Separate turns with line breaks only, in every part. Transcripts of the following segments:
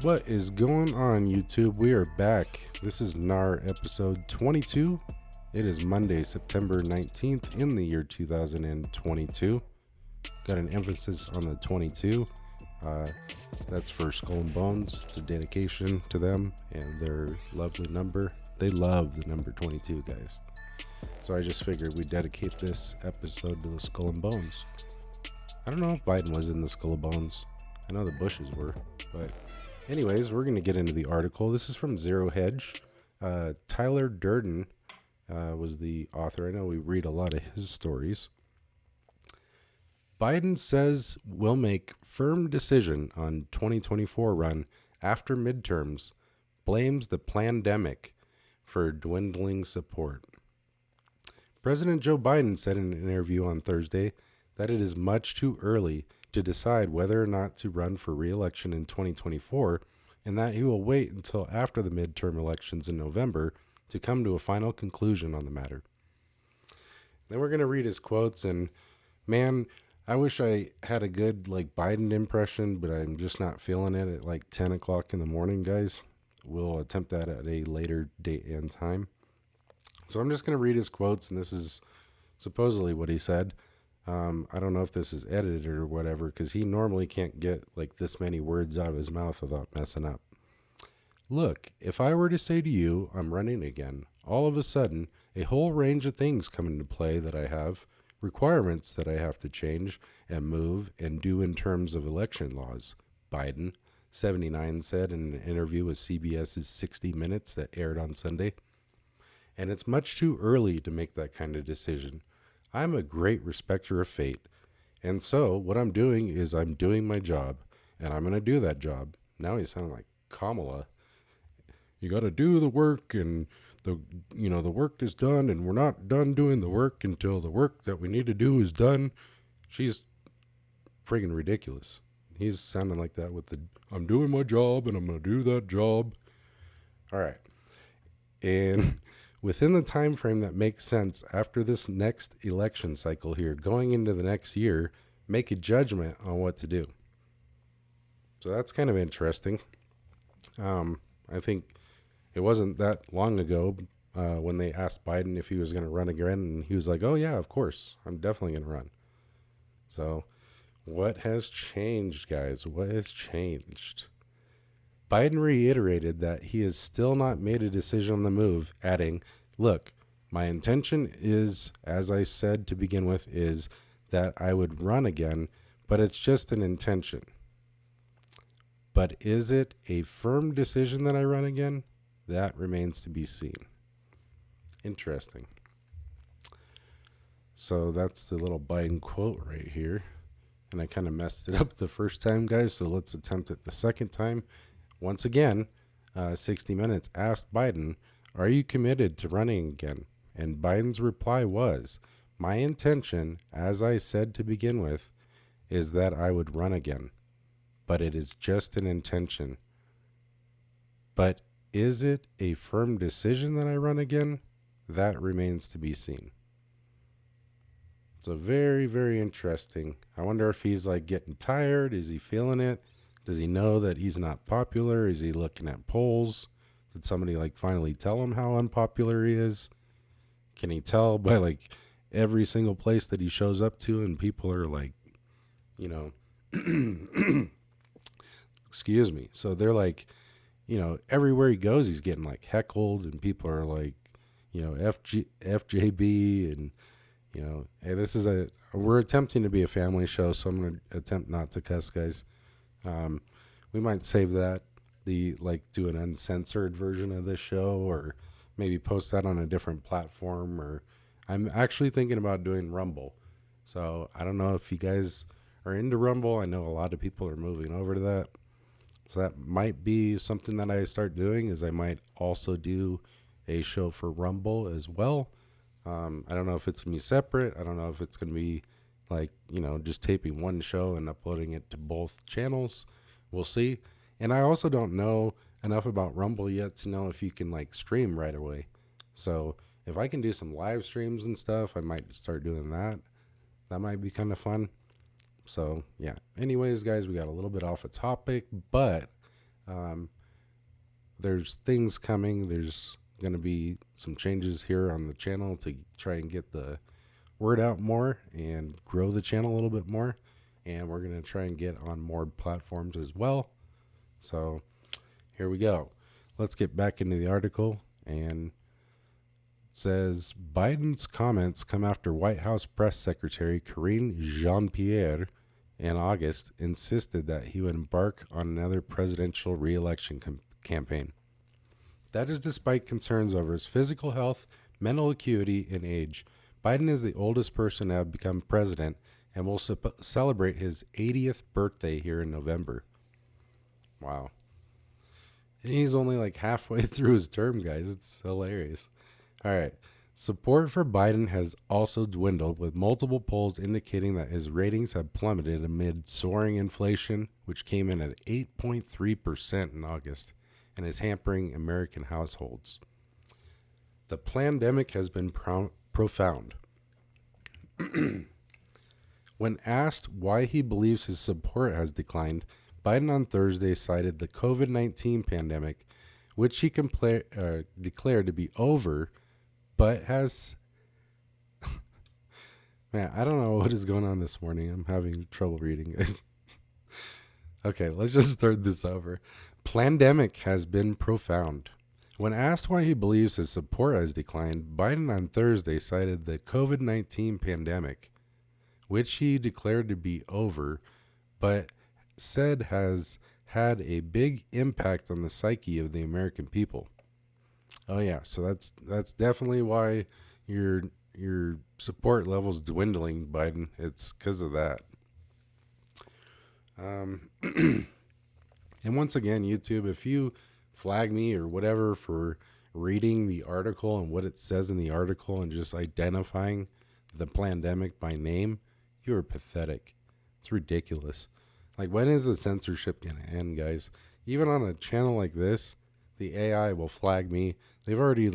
What is going on, YouTube? We are back. This is NAR episode 22. It is Monday, September 19th in the year 2022. Got an emphasis on the 22. That's for Skull and Bones. It's a dedication to them and their lovely number. They love the number 22, guys. So I just figured we'd dedicate this episode to the Skull and Bones. I don't know if Biden was in the Skull and Bones. I know the Bushes were, but anyways, we're going to get into the article. This is from Zero Hedge. Tyler Durden was the author. I know we read a lot of his stories. Biden says will make firm decision on 2024 run after midterms, blames the pandemic for dwindling support. President Joe Biden said in an interview on Thursday that it is much too early to decide whether or not to run for re-election in 2024, and that he will wait until after the midterm elections in November to come to a final conclusion on the matter. Then we're going to read his quotes, and man, I wish I had a good Biden impression, but I'm just not feeling it at 10 o'clock in the morning, guys. We'll attempt that at a later date and time. So I'm just going to read his quotes, and this is supposedly what he said. I don't know if this is edited or whatever, because he normally can't get this many words out of his mouth without messing up. Look, if I were to say to you, I'm running again, all of a sudden, a whole range of things come into play that I have, requirements that I have to change and move and do in terms of election laws, Biden, 79, said in an interview with CBS's 60 Minutes that aired on Sunday. And it's much too early to make that kind of decision. I'm a great respecter of fate. And so what I'm doing is I'm doing my job, and I'm going to do that job. Now he sounds like Kamala. You got to do the work, and the work is done, and we're not done doing the work until the work that we need to do is done. She's friggin' ridiculous. He's sounding like that with the, I'm doing my job, and I'm going to do that job. All right. And within the time frame that makes sense after this next election cycle here, going into the next year, make a judgment on what to do. So that's kind of interesting. I think it wasn't that long ago when they asked Biden if he was going to run again, and he was like, oh yeah, of course, I'm definitely going to run. So what has changed, guys? What has changed? Biden reiterated that he has still not made a decision on the move, adding, look, my intention is, as I said to begin with, is that I would run again, but it's just an intention. But is it a firm decision that I run again? That remains to be seen. Interesting. So that's the little Biden quote right here. And I kind of messed it up the first time, guys, so let's attempt it the second time. Once again, 60 Minutes asked Biden, are you committed to running again? And Biden's reply was, my intention, as I said to begin with, is that I would run again. But it is just an intention. But is it a firm decision that I run again? That remains to be seen. So very, very interesting. I wonder if he's getting tired. Is he feeling it? Does he know that he's not popular? Is he looking at polls? Did somebody finally tell him how unpopular he is? Can he tell by every single place that he shows up to and people are excuse me. So they're everywhere he goes, he's getting heckled and people are FJB and, hey, we're attempting to be a family show, so I'm going to attempt not to cuss, guys. We might save that, do an uncensored version of this show, or maybe post that on a different platform, or I'm actually thinking about doing Rumble. So I don't know if you guys are into Rumble. I know a lot of people are moving over to that. So that might be something that I start doing, is I might also do a show for Rumble as well. I don't know if it's going to be separate. I don't know if it's going to be just taping one show and uploading it to both channels. We'll see. And I also don't know enough about Rumble yet to know if you can stream right away. So if I can do some live streams and stuff, I might start doing that. That might be kind of fun. So yeah. Anyways, guys, we got a little bit off a topic, but Um, there's things coming. There's going to be some changes here on the channel to try and get the word out more and grow the channel a little bit more. And we're going to try and get on more platforms as well. So here we go. Let's get back into the article. And it says Biden's comments come after White House Press Secretary Karine Jean-Pierre in August insisted that he would embark on another presidential re-election campaign. That is despite concerns over his physical health, mental acuity, and age. Biden is the oldest person to have become president and will celebrate his 80th birthday here in November. Wow. And he's only like halfway through his term, guys. It's hilarious. All right. Support for Biden has also dwindled, with multiple polls indicating that his ratings have plummeted amid soaring inflation, which came in at 8.3% in August and is hampering American households. The pandemic has been profound. When asked why he believes his support has declined, Biden on Thursday cited the COVID-19 pandemic, which he declared to be over, but has... Man, I don't know what is going on this morning. I'm having trouble reading, guys. Okay, let's just start this over. Pandemic has been profound. When asked why he believes his support has declined, Biden on Thursday cited the COVID-19 pandemic, which he declared to be over, but said has had a big impact on the psyche of the American people. Oh yeah, so that's definitely why your support level's dwindling, Biden. It's because of that. And once again, YouTube, if you flag me or whatever for reading the article and what it says in the article and just identifying the pandemic by name, you are pathetic. It's ridiculous. Like, when is the censorship going to end, guys? Even on a channel like this, the AI will flag me. They've already,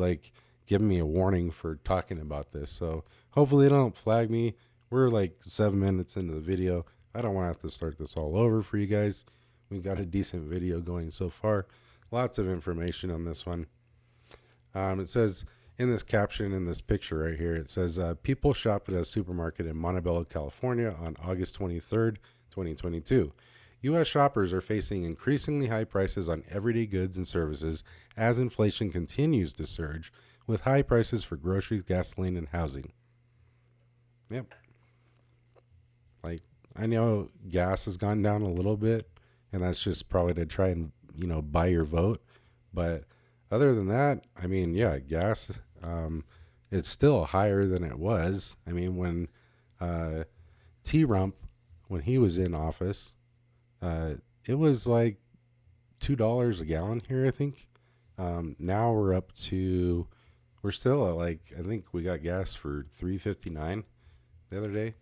given me a warning for talking about this. So hopefully they don't flag me. We're 7 minutes into the video. I don't want to have to start this all over for you guys. We got a decent video going so far. Lots of information on this one. It says in this caption, in this picture right here, it says, people shopped at a supermarket in Montebello, California on August 23rd, 2022. U.S. shoppers are facing increasingly high prices on everyday goods and services as inflation continues to surge, with high prices for groceries, gasoline, and housing. Yep. I know gas has gone down a little bit, and that's just probably to try and, buy your vote. But other than that, gas, it's still higher than it was. When T-Rump, when he was in office, it was like $2 a gallon here, I think. Now we're still at I think we got gas for $3.59 the other day.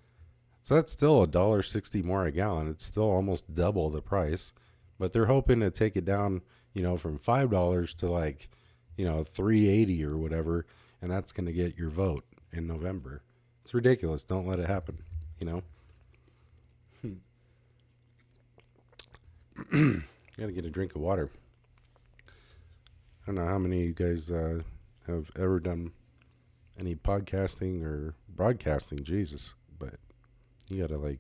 So that's still $1.60 more a gallon. It's still almost double the price, but they're hoping to take it down, from $5 to $3.80 or whatever, and that's going to get your vote in November. It's ridiculous. Don't let it happen. Gotta get a drink of water. I don't know how many of you guys have ever done any podcasting or broadcasting, Jesus, but you gotta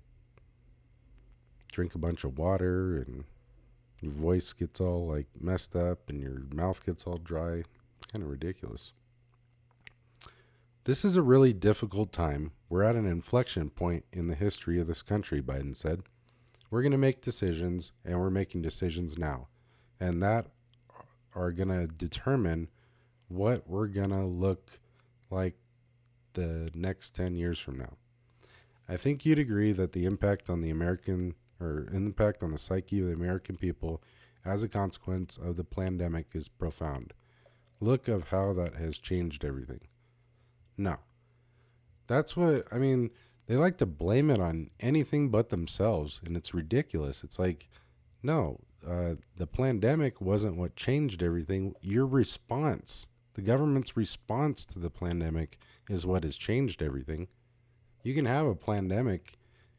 drink a bunch of water and your voice gets all messed up and your mouth gets all dry. It's kind of ridiculous. This is a really difficult time. We're at an inflection point in the history of this country, Biden said. We're going to make decisions, and we're making decisions now. And that are going to determine what we're going to look like the next 10 years from now. I think you'd agree that the impact on the impact on the psyche of the American people as a consequence of the pandemic is profound. Look of how that has changed everything. No. That's what, they like to blame it on anything but themselves, and it's ridiculous. It's no, the pandemic wasn't what changed everything. Your response, the government's response to the pandemic is what has changed everything. You can have a pandemic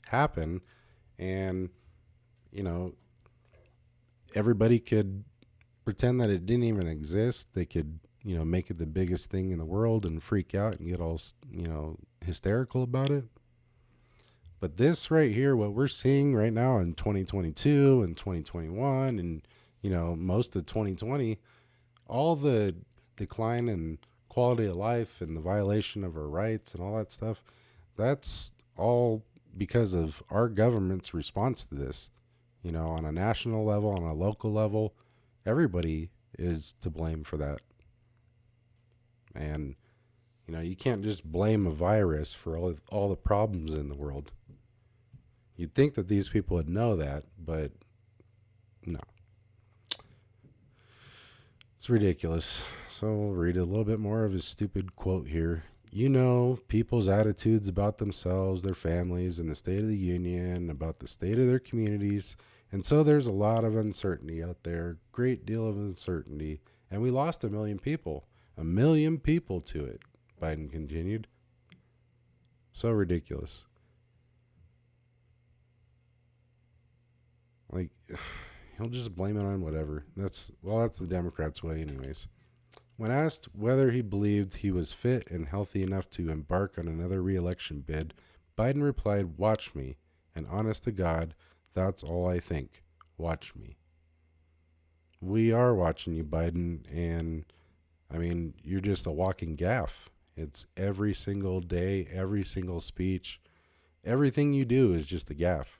happen and, everybody could pretend that it didn't even exist. They could, make it the biggest thing in the world and freak out and get all, hysterical about it. But this right here, what we're seeing right now in 2022 and 2021 and, most of 2020, all the decline in quality of life and the violation of our rights and all that stuff, that's all because of our government's response to this. On a national level, on a local level, everybody is to blame for that. And, you can't just blame a virus for all the problems in the world. You'd think that these people would know that, but no. It's ridiculous. So we'll read a little bit more of his stupid quote here. People's attitudes about themselves, their families, and the State of the Union, about the state of their communities. And so there's a lot of uncertainty out there, great deal of uncertainty. And we lost 1 million people. 1 million people to it, Biden continued. So ridiculous. Like, he'll just blame it on whatever. That's the Democrats' way anyways. When asked whether he believed he was fit and healthy enough to embark on another re-election bid, Biden replied, "Watch me. And honest to God, that's all I think. Watch me." We are watching you, Biden, and you're just a walking gaffe. It's every single day, every single speech, everything you do is just a gaffe.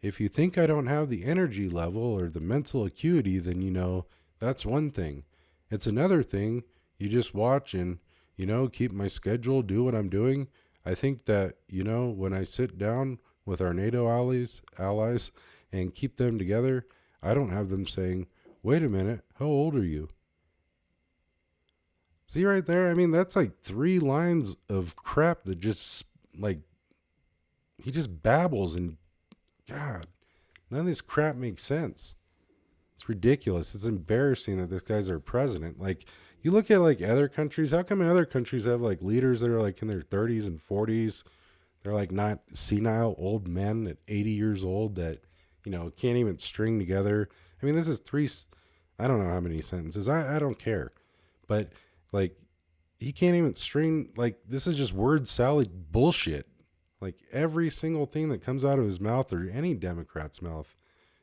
If you think I don't have the energy level or the mental acuity, then, that's one thing. It's another thing. You just watch and, keep my schedule, do what I'm doing. I think that, when I sit down with our NATO allies and keep them together, I don't have them saying, "Wait a minute, how old are you?" See right there? That's like 3 lines of crap that just, he just babbles and, God, none of this crap makes sense. It's ridiculous. It's embarrassing that this guy's our president. Like, you look at, other countries. How come other countries have, leaders that are, in their 30s and 40s? They're, not senile old men at 80 years old that, can't even string together. This is 3, I don't know how many sentences. I don't care. But, he can't even string, this is just word salad bullshit. Every single thing that comes out of his mouth, or any Democrat's mouth,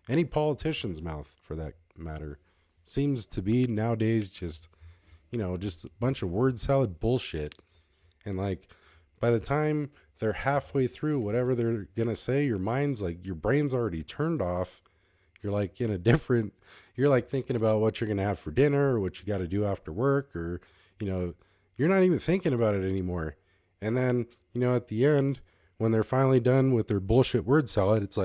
any politician's mouth for that matter, seems to be nowadays just a bunch of word salad bullshit. And by the time they're halfway through whatever they're going to say, your brain's already turned off. You're in a different, you're thinking about what you're going to have for dinner or what you got to do after work, or, you're not even thinking about it anymore. And then, at the end, when they're finally done with their bullshit word salad, it's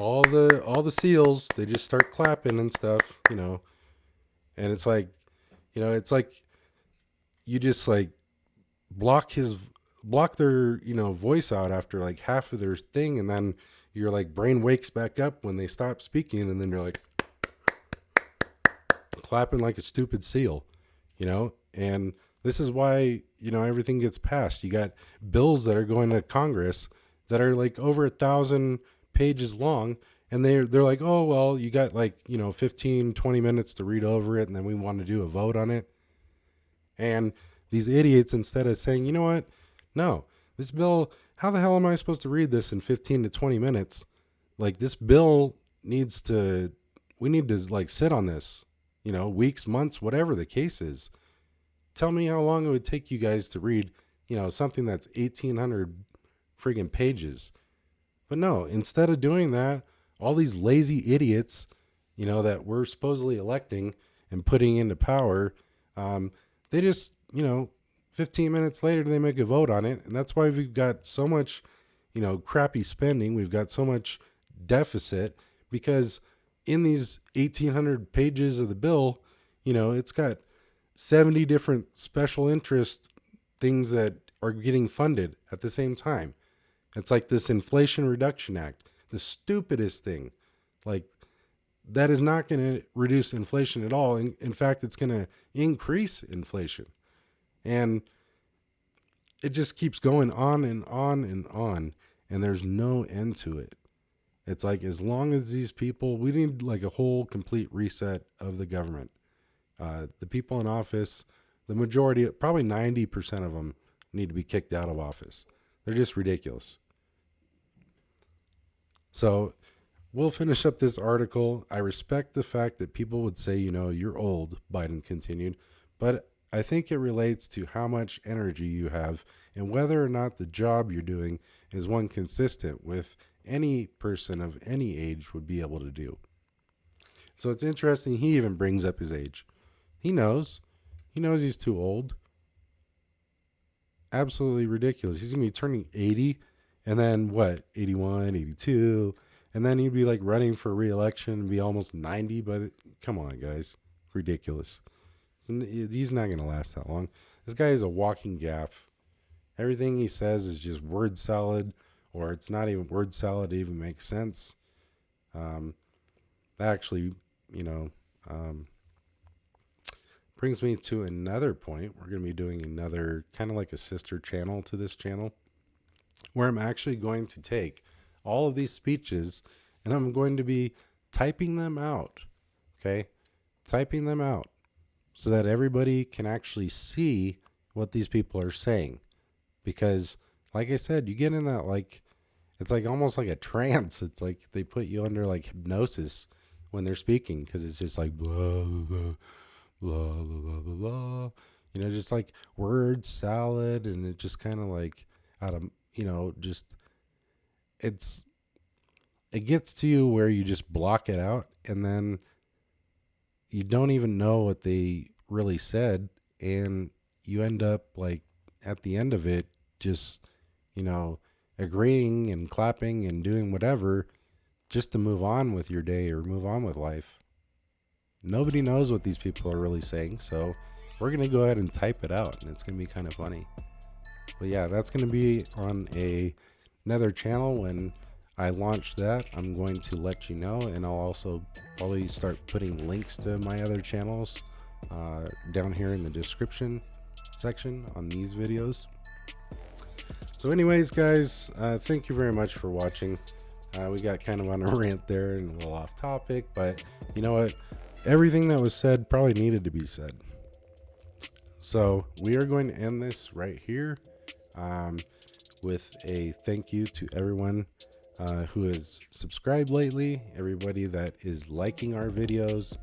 all the seals, they just start clapping and stuff, and it's it's you just block their, voice out after half of their thing, and then your brain wakes back up when they stop speaking, and then you're clapping like a stupid seal, and this is why, everything gets passed. You got bills that are going to Congress that are over 1,000 pages long, and they're like, "Oh, well, you got 15, 20 minutes to read over it, and then we want to do a vote on it." And these idiots, instead of saying, "You know what? No, this bill, how the hell am I supposed to read this in 15 to 20 minutes? This bill we need to sit on this, weeks, months, whatever the case is. Tell me how long it would take you guys to read, something that's 1,800 friggin' pages." But no, instead of doing that, all these lazy idiots, that we're supposedly electing and putting into power, they just, 15 minutes later, they make a vote on it. And that's why we've got so much, crappy spending. We've got so much deficit, because in these 1,800 pages of the bill, it's got 70 different special interest things that are getting funded at the same time. It's this Inflation Reduction Act, the stupidest thing. That is not going to reduce inflation at all. In fact, it's going to increase inflation. And it just keeps going on and on and on, and there's no end to it. It's like, as long as these people, we need like a whole complete reset of the government. The people in office, the majority, probably 90% of them, need to be kicked out of office. They're just ridiculous. So we'll finish up this article. I respect the fact that people would say, you're old, Biden continued, but I think it relates to how much energy you have and whether or not the job you're doing is one consistent with any person of any age would be able to do. So it's interesting. He even brings up his age. He knows. He knows he's too old. Absolutely ridiculous. He's going to be turning 80 and then what? 81, 82. And then he'd be like running for re-election and be almost 90. Come on, guys. Ridiculous. He's not going to last that long. This guy is a walking gaffe. Everything he says is just word salad, or it's not even word salad to even make sense. That actually, brings me to another point. We're going to be doing another kind of like a sister channel to this channel, where I'm actually going to take all of these speeches and I'm going to be typing them out. Okay? Typing them out so that everybody can actually see what these people are saying. Because, like I said, you get in that, like, it's like almost like a trance. It's like they put you under like hypnosis when they're speaking, because it's just like blah, blah, blah, blah, blah, blah. Just like word salad, and it just kind of like out of, just, it gets to you where you just block it out, and then you don't even know what they really said, and you end up like at the end of it just agreeing and clapping and doing whatever just to move on with your day or move on with life. Nobody knows what these people are really saying, so we're going to go ahead and type it out, and it's going to be kind of funny. But yeah, that's going to be on another channel. When I launch that, I'm going to let you know, and I'll also probably start putting links to my other channels down here in the description section on these videos. So anyways, guys, thank you very much for watching. We got kind of on a rant there and a little off topic, but you know what? Everything that was said probably needed to be said. So we are going to end this right here with a thank you to everyone who has subscribed lately, everybody that is liking our videos,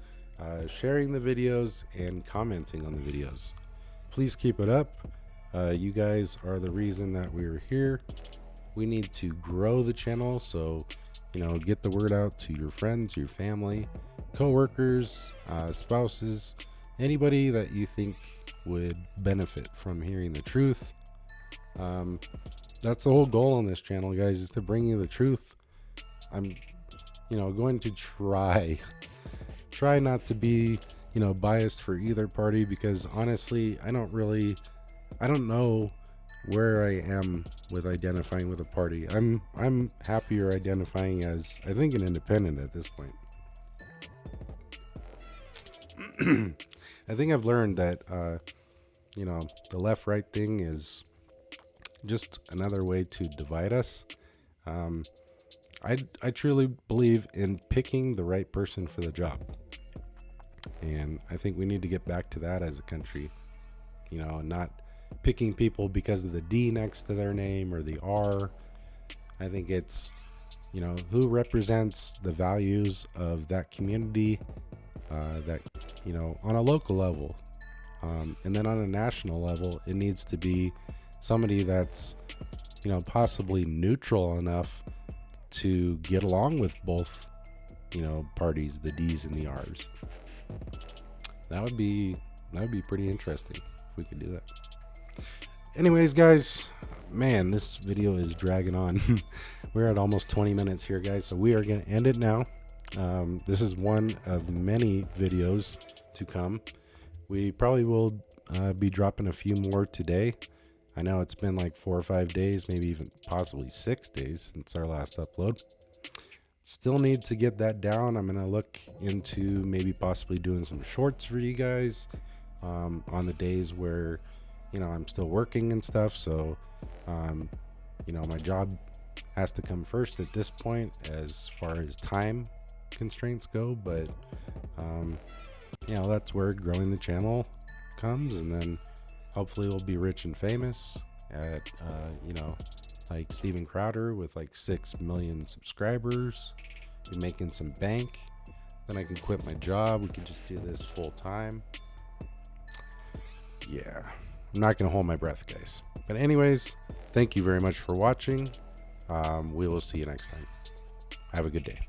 sharing the videos, and commenting on the videos. Please keep it up. You guys are the reason that we're here. We need to grow the channel, so get the word out to your friends, your family, co-workers, spouses, anybody that you think would benefit from hearing the truth. That's the whole goal on this channel, guys, is to bring you the truth. I'm going to try not to be biased for either party, because honestly I don't know where I am with identifying with a party. I'm happier identifying as, I think, an independent at this point. I think I've learned that the left-right thing is just another way to divide us. I truly believe in picking the right person for the job, and I think we need to get back to that as a country. Not picking people because of the D next to their name or the R. I think it's who represents the values of that community, that on a local level, and then on a national level it needs to be somebody that's possibly neutral enough to get along with both parties, the D's and the R's. That would be pretty interesting if we could do that. Anyways, guys, man, this video is dragging on. We're at almost 20 minutes here, guys, so we are going to end it now. This is one of many videos to come. We probably will be dropping a few more today. I know it's been like 4 or 5 days, maybe even possibly 6 days since our last upload. Still need to get that down. I'm going to look into maybe possibly doing some shorts for you guys on the days where I'm still working and stuff. So my job has to come first at this point as far as time constraints go. But, that's where growing the channel comes. And then hopefully we'll be rich and famous at, like Steven Crowder with like 6 million subscribers, be making some bank. Then I can quit my job. We can just do this full time. Yeah, I'm not going to hold my breath, guys. But anyways, thank you very much for watching. We will see you next time. Have a good day.